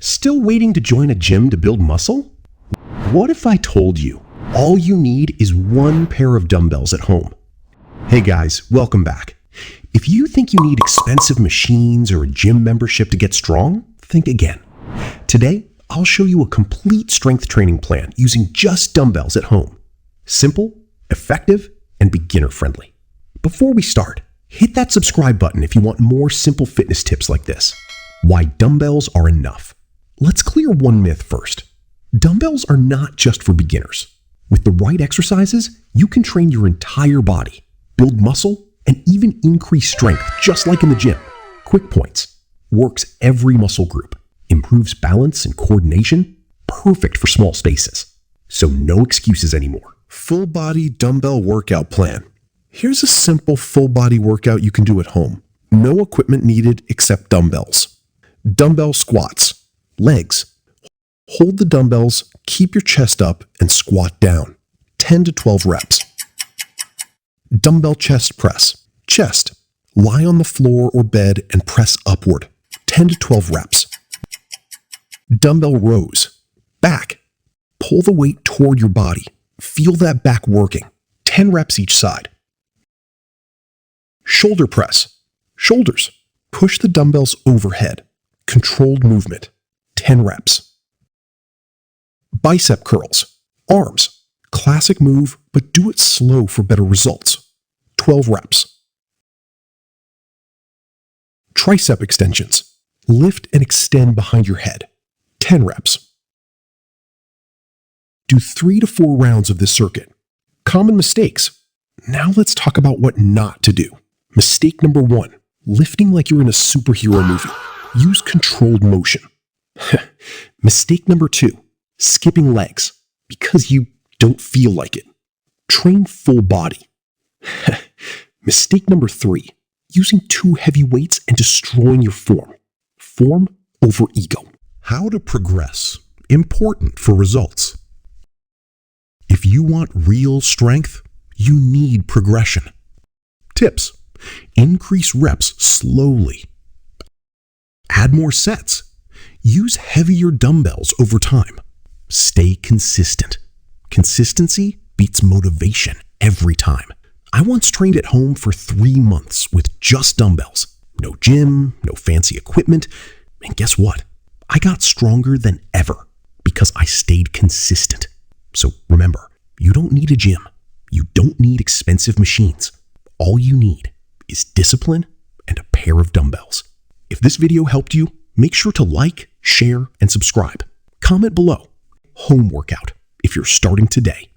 Still waiting to join a gym to build muscle? What if I told you all you need is one pair of dumbbells at home? Hey guys, welcome back. If you think you need expensive machines or a gym membership to get strong, think again. Today, I'll show you a complete strength training plan using just dumbbells at home. Simple, effective, and beginner-friendly. Before we start, hit that subscribe button if you want more simple fitness tips like this. Why dumbbells are enough. Let's clear one myth first. Dumbbells are not just for beginners. With the right exercises, you can train your entire body, build muscle, and even increase strength just like in the gym. Quick points. Works every muscle group. Improves balance and coordination. Perfect for small spaces. So no excuses anymore. Full body dumbbell workout plan. Here's a simple full body workout you can do at home. No equipment needed except dumbbells. Dumbbell squats. Legs. Hold the dumbbells, keep your chest up, and squat down. 10 to 12 reps. Dumbbell chest press. Chest. Lie on the floor or bed and press upward. 10 to 12 reps. Dumbbell rows. Back. Pull the weight toward your body. Feel that back working. 10 reps each side. Shoulder press. Shoulders. Push the dumbbells overhead. Controlled movement. 10 reps. Bicep curls. Arms. Classic move, but do it slow for better results. 12 reps. Tricep extensions. Lift and extend behind your head. 10 reps. Do 3 to 4 rounds of this circuit. Common mistakes. Now let's talk about what not to do. Mistake number 1. Lifting like you're in a superhero movie. Use controlled motion. Mistake number 2. Skipping legs because you don't feel like it. Train full body. Mistake number 3. Using too heavy weights and destroying your form. Form over ego. How to progress. Important for results. If you want real strength, you need progression. Tips. Increase reps slowly. Add more sets. Use heavier dumbbells over time. Stay consistent. Consistency beats motivation every time. I once trained at home for 3 months with just dumbbells. No gym, no fancy equipment. And guess what? I got stronger than ever because I stayed consistent. So remember, you don't need a gym. You don't need expensive machines. All you need is discipline and a pair of dumbbells. If this video helped you, make sure to like, share, and subscribe. Comment below. Home workout if you're starting today.